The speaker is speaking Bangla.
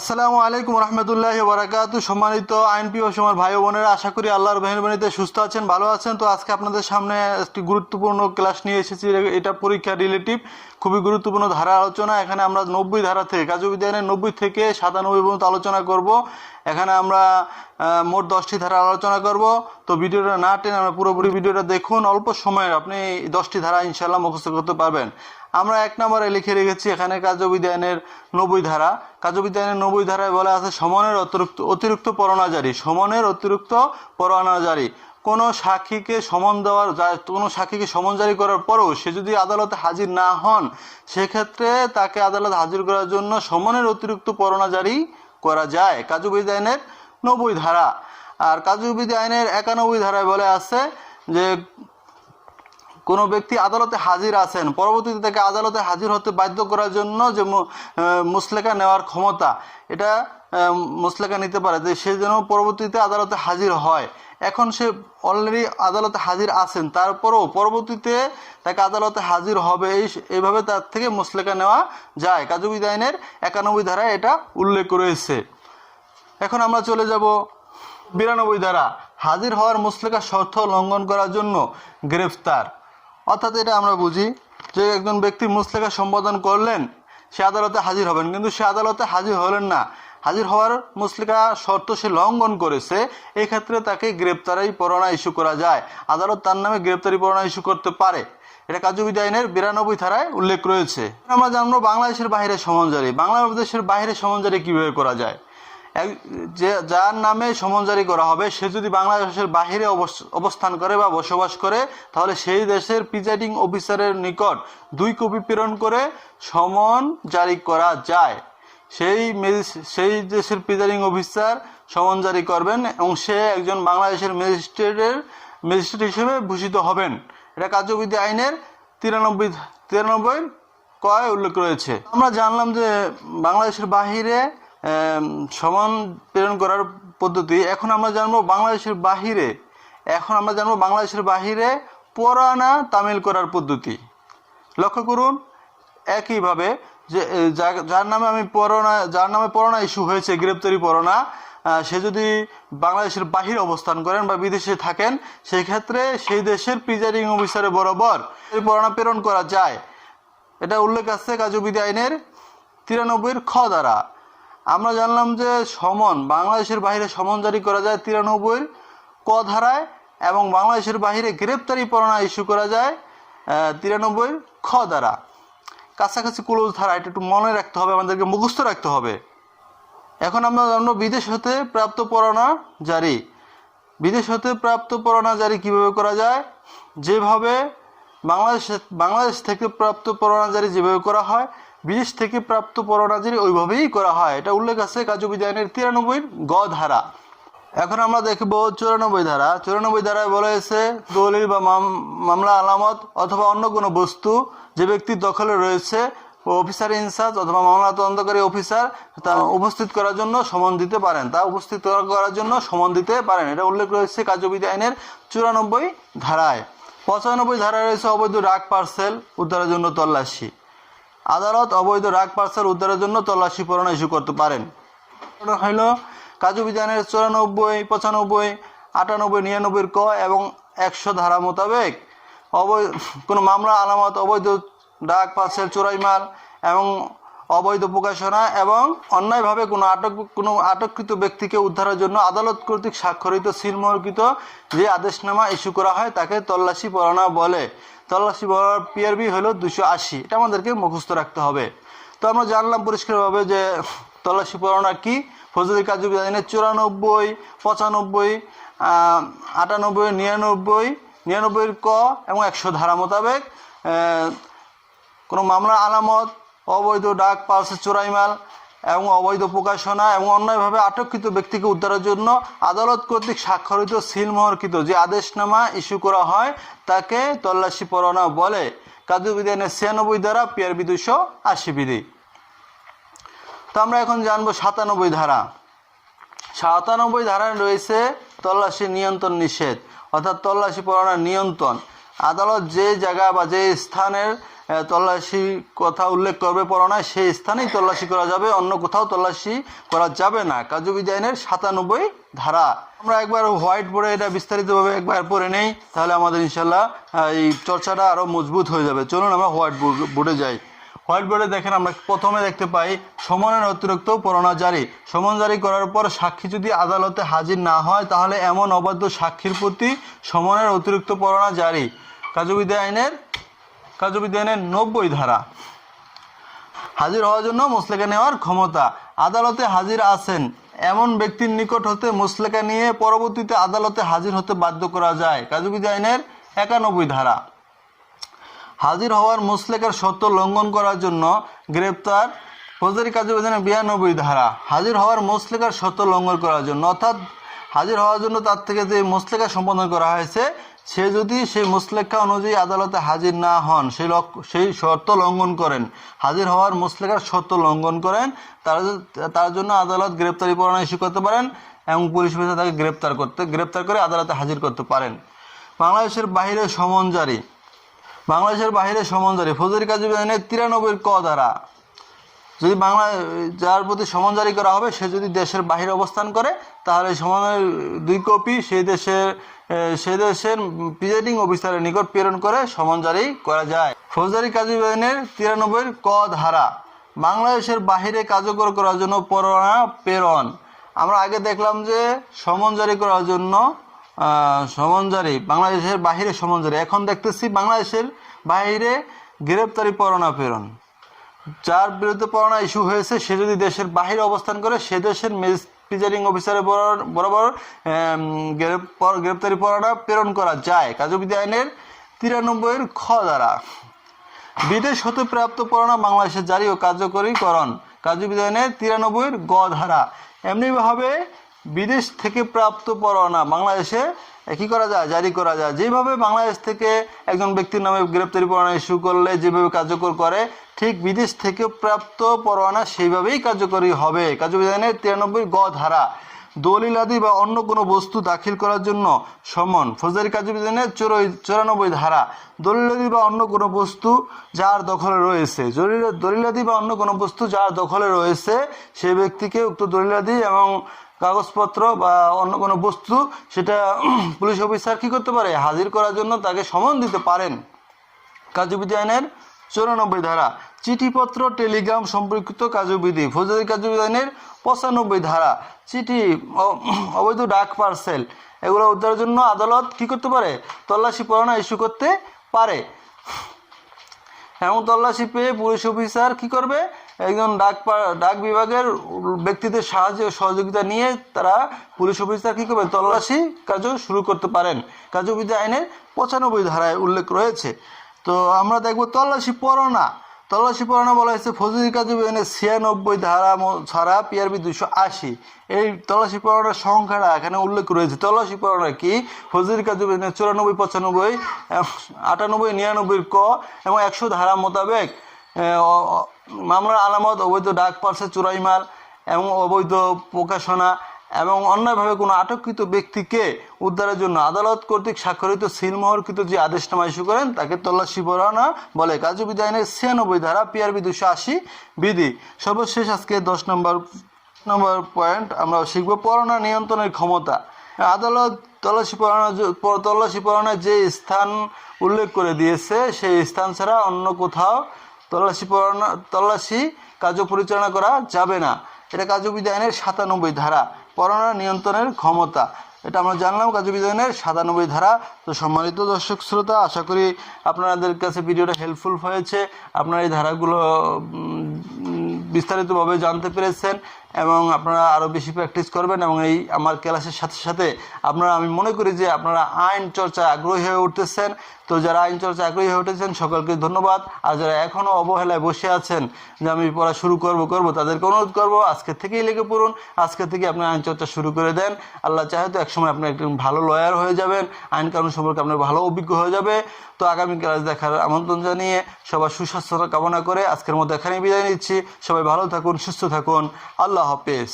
আসসালামু আলাইকুম রহমতুল্লাহি ওয়া বারাকাতুহু। সম্মানিত আইনপ্রিয় সমাজ ভাই ও বোনেরা, আশা করি আল্লাহর মেহেরবানিতে সুস্থ আছেন, ভালো আছেন। তো আজকে আপনাদের সামনে একটি গুরুত্বপূর্ণ ক্লাস নিয়ে এসেছি। এটা পরীক্ষা রিলেটিভ খুবই গুরুত্বপূর্ণ ধারা আলোচনা। এখানে আমরা 90 ধারা থেকে কাজবিজ্ঞানের 90 থেকে 97 পর্যন্ত আলোচনা করব। এখানে আমরা মোট 10টি ধারা আলোচনা করব। তো ভিডিওটা না টেনে আমরা পুরোপুরি ভিডিওটা দেখুন। অল্প সময়ে আপনি 10টি ধারা ইনশাআল্লাহ মুখস্থ করতে পারবেন। আমরা 1 নম্বরে লিখে রেখেছি এখানে কার্যবিজ্ঞানের 90 ধারা। কার্যবিজ্ঞানের 90 ধারায় বলা আছে সমনের অতিরিক্ত পরোয়ানা জারি। সমনের অতিরিক্ত পরোয়ানা জারি। কোনো সাক্ষীকে সমন জারি করার পরেও সে যদি আদালতে হাজির না হন, সেক্ষেত্রে তাকে আদালতে হাজির করার জন্য সমনের অতিরিক্ত পরোয়ানা জারি করা যায়। কার্যবিধি আইনের 90 ধারা। আর কার্যবিধি আইনের 91 ধারায় বলে আছে যে কোনো ব্যক্তি আদালতে হাজির আছেন, পরবর্তীতে তাকে আদালতে হাজির হতে বাধ্য করার জন্য যে মুসলেকা নেওয়ার ক্ষমতা, এটা মুসলেকা নিতে পারে, যে সে যেন পরবর্তীতে আদালতে হাজির হয়। এখন সে অলরেডি আদালতে হাজির আছেন, তারপরও পরবর্তীতে তাকে আদালতে হাজির হবে, এইভাবে তার থেকে মুসলেকা নেওয়া যায়। কার্যবিধি আইনের 91 ধারায় এটা উল্লেখ রয়েছে। এখন আমরা চলে যাব 92 ধারা। হাজির হওয়ার মুসলেকা শর্ত লঙ্ঘন করার জন্য গ্রেফতার। অর্থাৎ এটা আমরা বুঝি যে একজন ব্যক্তি মুসলেকা সম্পাদন করলেন, সে আদালতে হাজির হবেন, কিন্তু সে আদালতে হাজির হলেন না, হাজির হওয়ার মুসলেকা শর্ত সে লঙ্ঘন করেছে, এই ক্ষেত্রে তাকে গ্রেপ্তারি পরোয়ানা ইস্যু করা যায়। আদালত তার নামে গ্রেপ্তারি পরোয়ানা ইস্যু করতে পারে। এটা কার্যবিধি আইনের 92 ধারায় উল্লেখ রয়েছে। আমরা জানবো বাংলাদেশের বাইরে সমন জারি। বাংলাদেশের বাইরে সমন জারি কিভাবে করা যায়। যার নামে সমন জারি করা হবে, সে যদি বাংলাদেশের বাহিরে অবস্থান করে বা বসবাস করে, তাহলে সেই দেশের প্রিজাইডিং অফিসারের নিকট 2 কপি প্রেরণ করে সমন জারি করা যায়। সেই দেশের প্রিজাইডিং অফিসার সমন জারি করবেন এবং সে একজন বাংলাদেশের ম্যাজিস্ট্রেট হিসেবে ভূষিত হবেন। এটা কার্যবিধি আইনের 93 কয় উল্লেখ রয়েছে। আমরা জানলাম যে বাংলাদেশের বাহিরে সমন প্রেরণ করার পদ্ধতি। এখন আমরা জানবো বাংলাদেশের বাহিরে পরোয়ানা তামিল করার পদ্ধতি। লক্ষ্য করুন, একইভাবে যে যার নামে পরোয়ানা ইস্যু হয়েছে, গ্রেপ্তারি পরোয়ানা, সে যদি বাংলাদেশের বাহিরে অবস্থান করেন বা বিদেশে থাকেন, সেই ক্ষেত্রে সেই দেশের প্রিজাইডিং অফিসারের বরাবর এই পরোয়ানা প্রেরণ করা যায়। এটা উল্লেখ আছে কার্যবিধি আইনের 93 খ দ্বারা। আমরা জানলাম যে বাংলাদেশের বাইরে সমন জারি করা যায় 93 ক ধারায়, এবং বাংলাদেশের বাইরে গ্রেপ্তারি পরোয়ানা ইস্যু করা যায় 93 খ দ্বারা। কাছাকাছি ক্লোজ ধারা, এটা একটু মনে রাখতে হবে, আমাদেরকে মুখস্থ রাখতে হবে। এখন আমরা জানবো বিদেশ হতে প্রাপ্ত পরোয়ানা জারি। বিদেশ হতে প্রাপ্ত পরোয়ানা জারি কিভাবে করা যায়। যেভাবে বাংলাদেশ থেকে প্রাপ্ত পরোয়ানা জারি যেভাবে করা হয়, বিদেশ থেকে প্রাপ্ত পরোয়ানা জারি ওইভাবেই করা হয়। এটা উল্লেখ আছে কার্যবিধি আইনের 93 গ ধারা। এখন আমরা দেখব 94 ধারা। 94 ধারায় বলা হয়েছে দলিল বা মামলা আলামত অথবা অন্য কোনো বস্তু যে ব্যক্তির দখলে রয়েছে, অফিসার ইনচার্জ অথবা মামলা তদন্তকারী অফিসার তা উপস্থিত করার জন্য সমন দিতে পারেন। এটা উল্লেখ রয়েছে কার্যবিধি আইনের 94 ধারায়। 95 ধারায় রয়েছে অবৈধ ডাক পার্সেল উদ্ধারের জন্য তল্লাশি। আদালত অবৈধ ডাক পার্সেল উদ্ধারের জন্য তল্লাশি পরোয়ানা ইস্যু করতে পারেন। হইল কার্যবিধি আইনের 94, 95, 98, 99 ক এবং 100 ধারা মোতাবেক কোনো মামলা আলামত, অবৈধ ডাক পার্সেল, চোরাই মাল এবং অবৈধ প্রকাশনা এবং অন্যায়ভাবে কোনো আটককৃত ব্যক্তিকে উদ্ধারের জন্য আদালত কর্তৃক স্বাক্ষরিত সিলমোহরকৃত যে আদেশনামা ইস্যু করা হয় তাকে তল্লাশি পরোয়ানা বলে। তল্লাশি পরোয়ানার পিআরবি হলো 280। এটা আমাদেরকে মুখস্থ রাখতে হবে। তো আমরা জানলাম পরিষ্কারভাবে যে তল্লাশি পরোয়ানা কি। ফৌজদারি কার্যবিধি আইনের 94, 95, 98, 99 ক এবং 100 ধারা মোতাবেক কোনো মামলা আলামত, অবৈধ ডাক পার্সেল, চোরাই মাল এবং অবৈধ প্রকাশনা এবং অন্যায়ভাবে আটককৃত ব্যক্তিকে উদ্ধারের জন্য আদালত কর্তৃক স্বাক্ষরিত সিলমোহরকৃত যে আদেশনামা ইস্যু করা হয় তাকে তল্লাশি পরোয়ানা বলে। কার্যবিধি আইনের 96 ধারা পিআরবি 280 বিধি। তো আমরা এখন জানবো 97 ধারা। 97 ধারায় রয়েছে তল্লাশি নিয়ন্ত্রণ নিষেধ, অর্থাৎ তল্লাশি পরোয়ানার নিয়ন্ত্রণ। আদালত যে জায়গা বা যে স্থানের তল্লাশি কথা উল্লেখ করবে পরোয়ানায় সেই স্থানেই তল্লাশি করা যাবে, অন্য কোথাও তল্লাশি করা যাবে না। কার্যবিধি আইনের 97 ধারা। আমরা একবার হোয়াইট বোর্ডে এটা বিস্তারিতভাবে একবার পড়ে নেই, তাহলে আমাদের ইনশাল্লাহ এই চর্চাটা আরও মজবুত হয়ে যাবে। চলুন আমরা হোয়াইট বোর্ডে যাই। হোয়াইট বোর্ডে দেখেন আমরা প্রথমে দেখতে পাই সমনের অতিরিক্ত পরোয়ানা জারি। সমন জারি করার পর সাক্ষী যদি আদালতে হাজির না হয় তাহলে এমন অবাধ্য সাক্ষীর প্রতি সমনের অতিরিক্ত পরোয়ানা জারি। কার্যবিধি আইনের 90 ধারা। হাজির হওয়ার জন্য মুসলেকা নেওয়ার ক্ষমতা। আদালতে হাজির আছেন এমন ব্যক্তির নিকট হতে মুসলেকা নিয়ে পরবর্তীতে আদালতে হাজির হতে বাধ্য করা যায়। কার্যবিধি আইনের 91 ধারা। হাজির হওয়ার মুসলেকার শর্ত লঙ্ঘন করার জন্য গ্রেপ্তার। ফৌজদারি কার্যবিধি আইনের 92 ধারা। হাজির হওয়ার মুসলেকার শর্ত লঙ্ঘন করার জন্য, অর্থাৎ হাজির হওয়ার জন্য তার থেকে যে মুসলেকা সম্পাদন করা হয়েছে সে যদি সেই মুসলেকা অনুযায়ী আদালতে হাজির না হন, সেই শর্ত লঙ্ঘন করেন, হাজির হওয়ার মুসলেকার শর্ত লঙ্ঘন করেন, তার জন্য আদালত গ্রেপ্তারি পরোয়ানা ইস্যু করতে পারেন এবং পুলিশ অফিসার তাকে গ্রেপ্তার করে আদালতে হাজির করতে পারেন। বাংলাদেশের বাইরে সমন জারি। বাংলাদেশের বাইরে সমন জারি ফৌজদারি কার্যবিধি আইনের 93 ক ধারা। যদি যার প্রতি সমন জারি করা হবে সে যদি দেশের বাহিরে অবস্থান করে তাহলে সমনের 2 কপি সেই দেশের প্রিজাইডিং অফিসারের নিকট প্রেরণ করে সমন জারি করা যায়। ফৌজদারি কার্যবিধি আইনের 93 ক ধারা। বাংলাদেশের বাহিরে কার্যকর করার জন্য পরোয়ানা প্রেরণ। আমরা আগে দেখলাম যে সমন জারি করার জন্য বাংলাদেশের বাহিরে সমন জারি, এখন দেখতেছি বাংলাদেশের বাহিরে গ্রেপ্তারি পরোয়ানা প্রেরণ। যার বিরুদ্ধে পরোয়ানা ইস্যু হয়েছে সে যদি দেশের বাহিরে অবস্থান করে সে দেশের প্রিজাইডিং অফিসারের বরাবর গ্রেপ্তারি পরোয়ানা প্রেরণ করা যায়। কার্যবিধি আইনের 93 খ ধারা। বিদেশ হতে প্রাপ্ত পরোয়ানা বাংলাদেশে জারি ও কার্যকরীকরণ। কার্যবিধি আইনের 93 গ ধারা। এমনিভাবে বিদেশ থেকে প্রাপ্ত পরোয়ানা বাংলাদেশে কি করা যায়, জারি করা যায়। যেভাবে বাংলাদেশ থেকে একজন ব্যক্তির নামে গ্রেপ্তারি পরোয়ানা ইস্যু করলে যেভাবে কার্যকর করে, ঠিক বিদেশ থেকে প্রাপ্ত পরোয়ানা সেইভাবেই কার্যকরী হবে। কার্যবিধি আইনের 93 গ ধারা। দলিল আদি বা অন্য কোনো বস্তু দাখিল করার জন্য সমন। ফৌজদারি কার্যবিধি আইনের 94 ধারা। দলিল আদি বা অন্য কোনো বস্তু যার দখলে রয়েছে, দলিল আদি বা অন্য কোনো বস্তু যার দখলে রয়েছে সেই ব্যক্তিকে উক্ত দলিল আদি এবং কাগজপত্র বা অন্য কোনো বস্তু সেটা পুলিশ অফিসার কি করতে পারে, হাজির করার জন্য তাকে সমন দিতে পারেন। কার্যবিধি আইনের 94 ধারা। চিঠিপত্র টেলিগ্রাম সম্পর্কিত কার্যবিধি। ফৌজদারি কার্যবিধি আইনের 95 ধারা। চিঠি, অবৈধ ডাক পার্সেল এগুলো উদ্ধারের জন্য আদালত কি করতে পারে, তল্লাশি পরোয়ানা ইস্যু করতে পারে। এবং তল্লাশি পেয়ে পুলিশ অফিসার কি করবে, একজন ডাক বিভাগের ব্যক্তিদের সাহায্য ও সহযোগিতা নিয়ে তারা পুলিশ অফিসার কি করবে, তল্লাশি কার্য শুরু করতে পারেন। কার্যবিধি আইনের 95 ধারায় উল্লেখ রয়েছে। তো আমরা দেখব তল্লাশি পরোয়ানা। তল্লাশি পরোয়ানা বলা হয়েছে ফৌজদারি কার্যবিধি আইনের 96 ধারা ছাড়া PRB 280। এই তল্লাশি পরোয়ানার সংখ্যাটা এখানে উল্লেখ রয়েছে। তল্লাশি পরোয়ানা কি, ফৌজদারি কার্যবিধি আইনের 94, 95, 98, 99 ক এবং 100 ধারা মোতাবেক মামলার আলামত, অবৈধ ডাক পার্সেল, চোরাই মাল এবং অবৈধ প্রকাশনা এবং অন্যায়ভাবে কোনো আটককৃত ব্যক্তিকে উদ্ধারের জন্য আদালত কর্তৃক স্বাক্ষরিত সিলমোহরকৃত যে আদেশনামা ইস্যু করেন তাকে তল্লাশি পরোয়ানা বলে। কার্যবিধি আইনের 96 ধারা PRB 280 বিধি। সর্বশেষ আজকে 10 নম্বর পয়েন্ট আমরা শিখব পরোয়ানা নিয়ন্ত্রণের ক্ষমতা। আদালত তল্লাশি পরোয়ানায় যে স্থান উল্লেখ করে দিয়েছে সেই স্থান ছাড়া অন্য কোথাও তল্লাশি কার্য পরিচালনা করা যাবে না। এটা কার্যবিধি আইনের 97 ধারা। পরোয়ানা নিয়ন্ত্রণের ক্ষমতা, এটা আমরা জানলাম কার্যবিধি আইনের 97 ধারা। তো সম্মানিত দর্শক শ্রোতা, আশা করি আপনাদের কাছে ভিডিওটা হেল্পফুল হয়েছে। আপনারা এই ধারাগুলো বিস্তারিতভাবে জানতে পেরেছেন এবং আপনারা আরও বেশি প্র্যাকটিস করবেন এবং এই আমার ক্লাসের সাথে সাথে আমি মনে করি যে আপনারা আইন চর্চায় আগ্রহী হয়ে উঠতেছেন। তো যারা আইন চর্চায় আগ্রহী হয়ে উঠেছেন সকলকে ধন্যবাদ। আর যারা এখনও অবহেলায় বসে আছেন যে আমি পড়া শুরু করব তাদেরকে অনুরোধ করব আজকে থেকেই লেগে পড়ুন, আজকে থেকে আপনি আইন চর্চা শুরু করে দেন। আল্লাহ চাহে তো একসময় আপনি একজন ভালো লয়ার হয়ে যাবেন, আইন কানুন সম্পর্কে আপনার ভালো অভিজ্ঞ হয়ে যাবে। তো আগামী ক্লাস দেখার আমন্ত্রণ জানিয়ে সবার সুস্বাস্থ্য কামনা করে আজকের মতো এখানেই বিদায় নিচ্ছি। সবাই ভালো থাকুন, সুস্থ থাকুন। আল্লাহ হাফেজ।